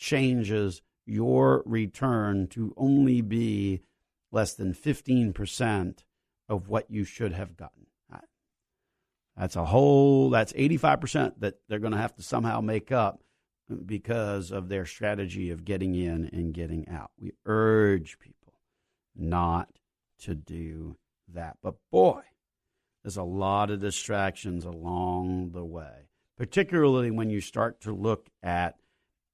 changes your return to only be less than 15% of what you should have gotten. That's 85% that they're going to have to somehow make up because of their strategy of getting in and getting out. We urge people not to do that. But boy, there's a lot of distractions along the way, particularly when you start to look at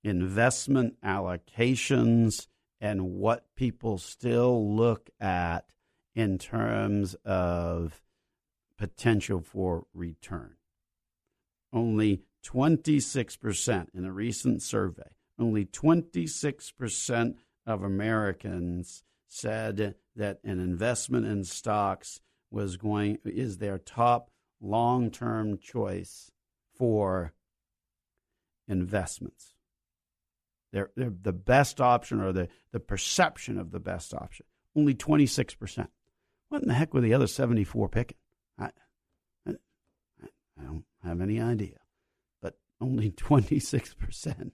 investment allocations and what people still look at in terms of potential for return. Only 26% in a recent survey, only 26% of Americans said that an investment in stocks is their top long-term choice for investments. They're the best option, or the perception of the best option. Only 26%. What in the heck were the other 74 picking? I don't have any idea. But only 26%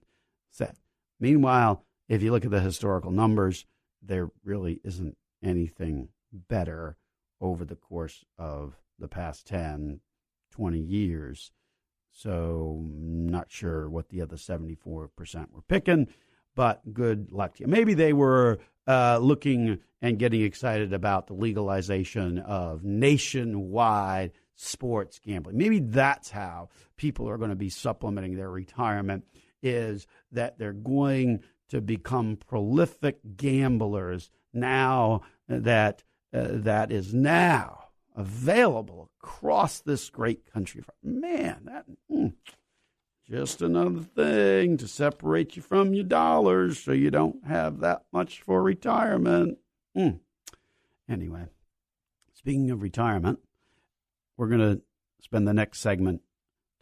said. Meanwhile, if you look at the historical numbers, there really isn't anything better over the course of the past 10, 20 years. So not sure what the other 74% were picking, but good luck to you. Maybe they were looking and getting excited about the legalization of nationwide sports gambling. Maybe that's how people are going to be supplementing their retirement, is that they're going to become prolific gamblers now that that is now available across this great country. Man, just another thing to separate you from your dollars so you don't have that much for retirement. Anyway, speaking of retirement, we're going to spend the next segment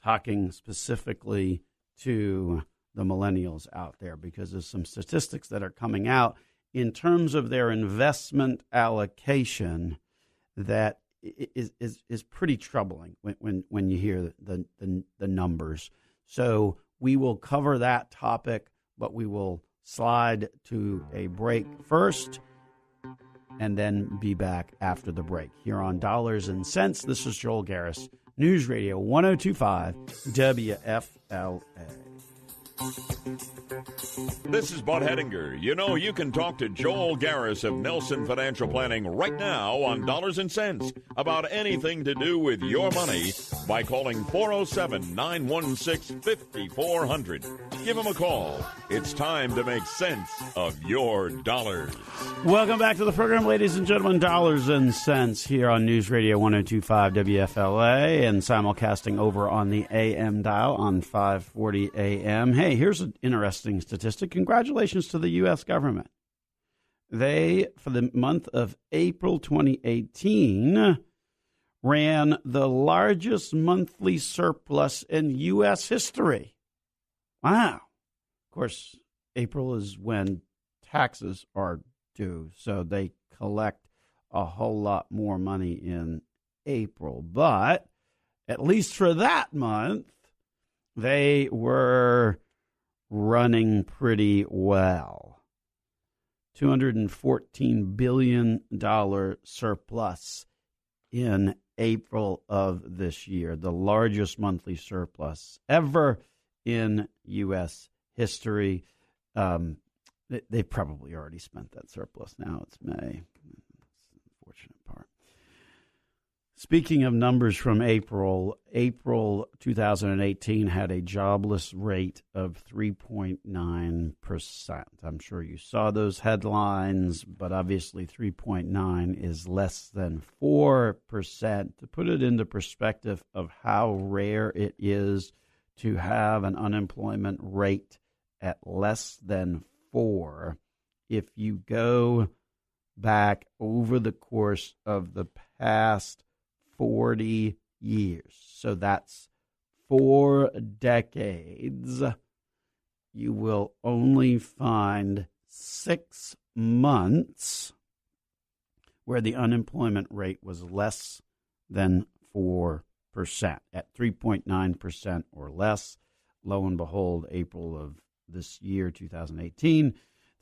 talking specifically to the millennials out there, because there's some statistics that are coming out in terms of their investment allocation that is pretty troubling when you hear the numbers. So we will cover that topic, but we will slide to a break first and then be back after the break here on Dollars and Cents. This is Joel Garris, News Radio 102.5 WFLA. This is Bud Hedinger. You know, you can talk to Joel Garris of Nelson Financial Planning right now on Dollars and Cents about anything to do with your money by calling 407-916-5400. Give him a call. It's time to make sense of your dollars. Welcome back to the program, ladies and gentlemen. Dollars and Cents here on News Radio 102.5 WFLA and simulcasting over on the AM dial on 540 AM. Hey, here's an interesting statistic. Congratulations to the U.S. government. They, for the month of April 2018, ran the largest monthly surplus in U.S. history. Wow. Of course, April is when taxes are due, so they collect a whole lot more money in April. But at least for that month, they were running pretty well. $214 billion surplus in April of this year, the largest monthly surplus ever in U.S. history. They probably already spent that surplus now. It's May. That's the unfortunate part. Speaking of numbers from April 2018 had a jobless rate of 3.9%. I'm sure you saw those headlines, but obviously 3.9 is less than 4%. To put it into perspective of how rare it is to have an unemployment rate at less than 4, if you go back over the course of the past 40 years, so that's 4 decades, you will only find 6 months where the unemployment rate was less than 4%, at 3.9% or less. Lo and behold, April of this year, 2018,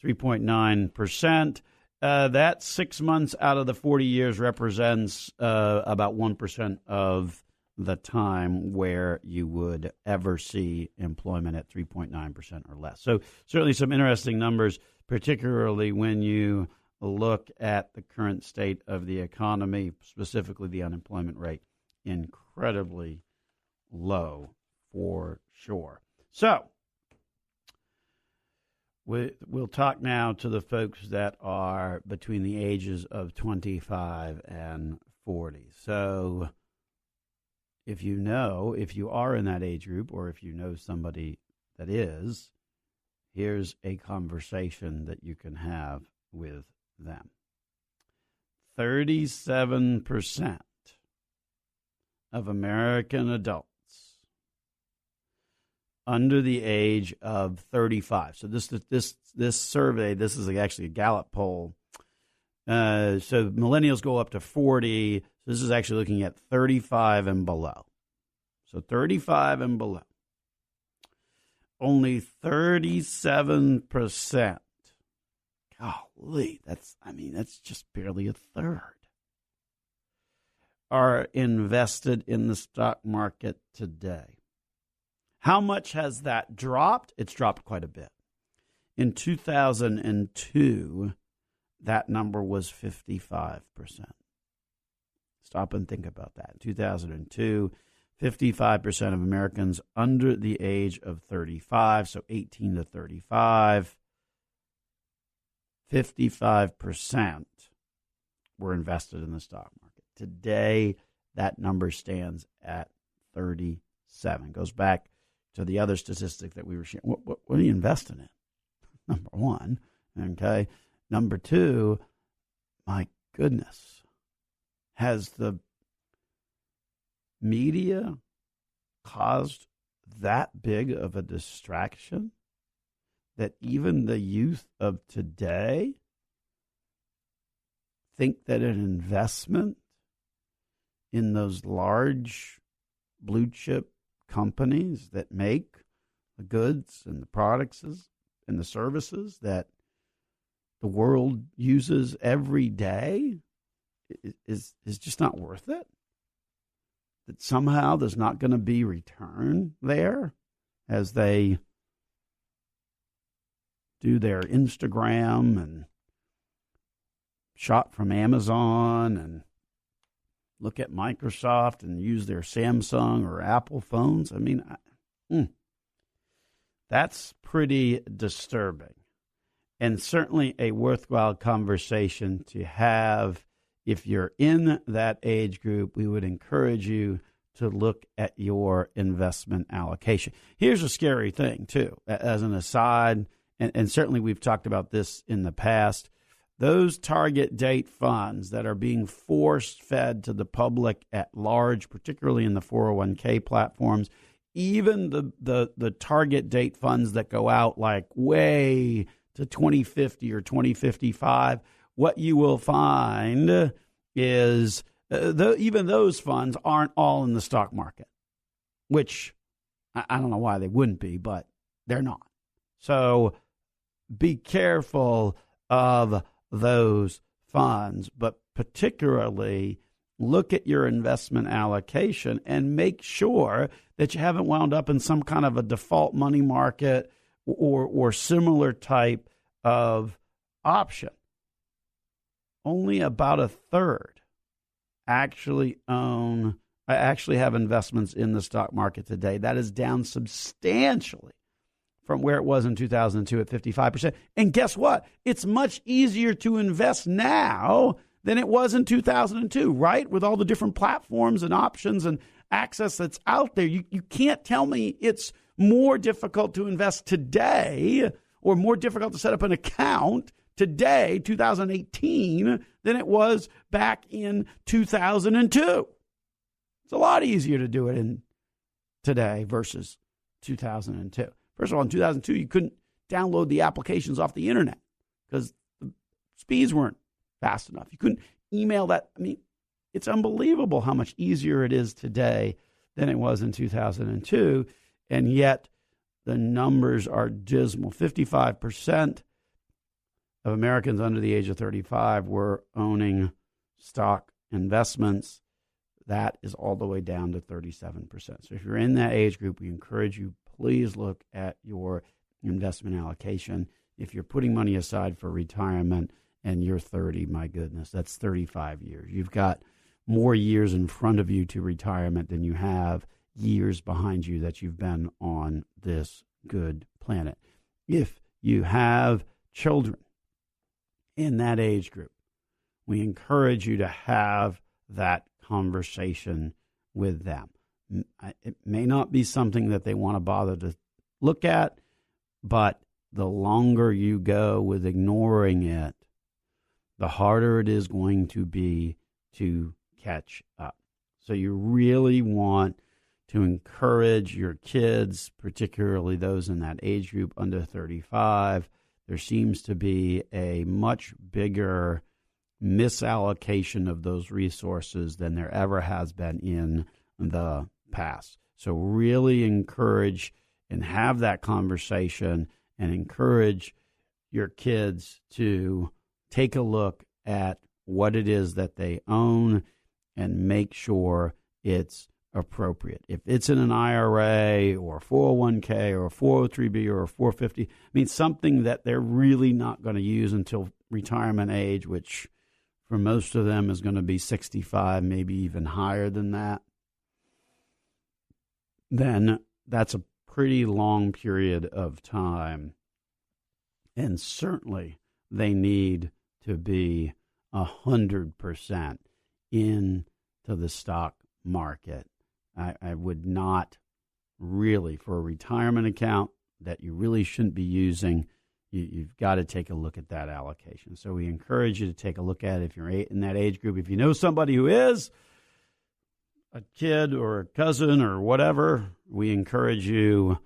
3.9%. That 6 months out of the 40 years represents about 1% of the time where you would ever see employment at 3.9% or less. So certainly some interesting numbers, particularly when you look at the current state of the economy, specifically the unemployment rate, incredibly low for sure. So we'll talk now to the folks that are between the ages of 25 and 40. So if you are in that age group, or if you know somebody that is, here's a conversation that you can have with them. 37% of American adults under the age of 35. So this survey, this is actually a Gallup poll. So millennials go up to 40. So this is actually looking at 35 and below. So 35 and below. Only 37%. Golly, that's just barely a third. Are invested in the stock market today. How much has that dropped? It's dropped quite a bit. In 2002, that number was 55%. Stop and think about that. In 2002, 55% of Americans under the age of 35, so 18 to 35, 55% were invested in the stock market. Today, that number stands at 37. Goes back to the other statistic that we were sharing. What are you investing in? Number one. Okay. Number two, my goodness, has the media caused that big of a distraction that even the youth of today think that an investment in those large blue chip companies that make the goods and the products and the services that the world uses every day is just not worth it? That somehow there's not going to be return there as they do their Instagram and shop from Amazon and look at Microsoft and use their Samsung or Apple phones. I mean, that's pretty disturbing, and certainly a worthwhile conversation to have. If you're in that age group, we would encourage you to look at your investment allocation. Here's a scary thing, too, as an aside, and certainly we've talked about this in the past. Those target date funds that are being force-fed to the public at large, particularly in the 401k platforms, even the target date funds that go out like way to 2050 or 2055, what you will find is even those funds aren't all in the stock market, which I don't know why they wouldn't be, but they're not. So be careful of those funds, but particularly look at your investment allocation and make sure that you haven't wound up in some kind of a default money market or similar type of option. Only about a third actually have investments in the stock market today. That is down substantially from where it was in 2002 at 55%. And guess what? It's much easier to invest now than it was in 2002, right? With all the different platforms and options and access that's out there. You can't tell me it's more difficult to invest today or more difficult to set up an account today, 2018, than it was back in 2002. It's a lot easier to do it in today versus 2002. First of all, in 2002, you couldn't download the applications off the internet because the speeds weren't fast enough. You couldn't email that. I mean, it's unbelievable how much easier it is today than it was in 2002. And yet the numbers are dismal. 55% of Americans under the age of 35 were owning stock investments. That is all the way down to 37%. So if you're in that age group, we encourage you, please look at your investment allocation. If you're putting money aside for retirement and you're 30, my goodness, that's 35 years. You've got more years in front of you to retirement than you have years behind you that you've been on this good planet. If you have children in that age group, we encourage you to have that conversation with them. It may not be something that they want to bother to look at, but the longer you go with ignoring it, the harder it is going to be to catch up. So you really want to encourage your kids, particularly those in that age group under 35. There seems to be a much bigger misallocation of those resources than there ever has been in the past. So really encourage and have that conversation and encourage your kids to take a look at what it is that they own and make sure it's appropriate. If it's in an IRA or 401k or a 403b or a 450, I mean something that they're really not going to use until retirement age, which for most of them is going to be 65, maybe even higher than that, then that's a pretty long period of time. And certainly they need to be 100% into the stock market. I would not really, for a retirement account that you really shouldn't be using, you've got to take a look at that allocation. So we encourage you to take a look at it if you're in that age group. If you know somebody who is, a kid or a cousin or whatever, we encourage you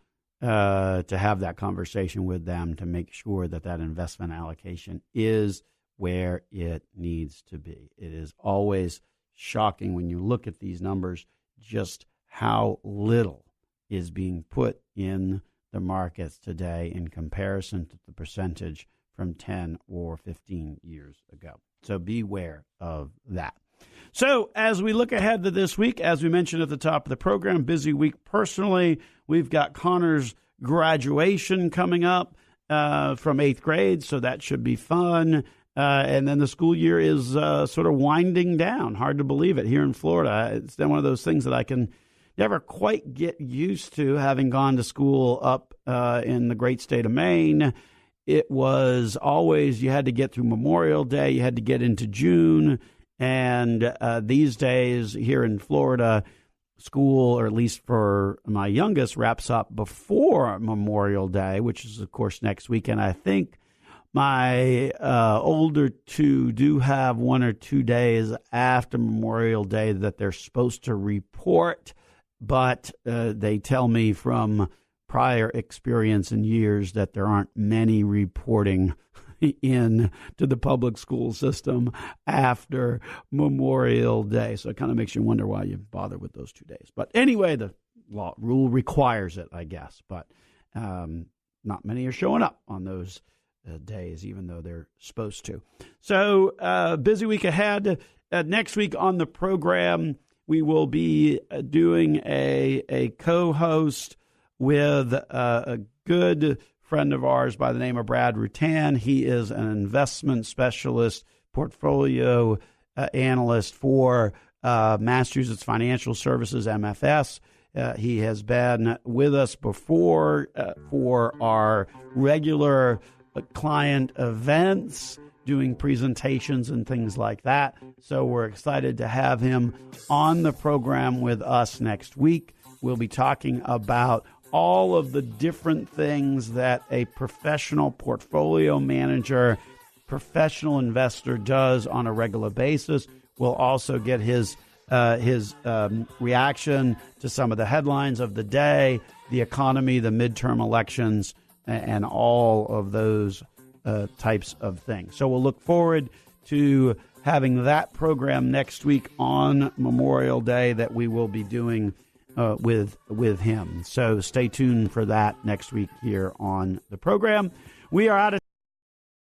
to have that conversation with them to make sure that that investment allocation is where it needs to be. It is always shocking when you look at these numbers just how little is being put in the markets today in comparison to the percentage from 10 or 15 years ago. So beware of that. So as we look ahead to this week, as we mentioned at the top of the program, busy week personally. We've got Connor's graduation coming up from 8th grade, so that should be fun. And then the school year is sort of winding down. Hard to believe it here in Florida. It's been one of those things that I can never quite get used to, having gone to school up in the great state of Maine. It was always you had to get through Memorial Day. You had to get into June. And these days here in Florida, school, or at least for my youngest, wraps up before Memorial Day, which is, of course, next weekend. I think my older two do have 1 or 2 days after Memorial Day that they're supposed to report, but they tell me from prior experience and years that there aren't many reporting in to the public school system after Memorial Day. So it kind of makes you wonder why you bother with those 2 days. But anyway, the rule requires it, I guess. But not many are showing up on those days, even though they're supposed to. So busy week ahead. Next week on the program, we will be doing a co-host with a good friend of ours by the name of Brad Rutan. He is an investment specialist, portfolio analyst for Massachusetts Financial Services, MFS. He has been with us before for our regular client events, doing presentations and things like that. So we're excited to have him on the program with us next week. We'll be talking about all of the different things that a professional portfolio manager, professional investor does on a regular basis. We'll also get his reaction to some of the headlines of the day, the economy, the midterm elections, and all of those types of things. So we'll look forward to having that program next week on Memorial Day that we will be doing with him. So stay tuned for that next week here on the program. We are out of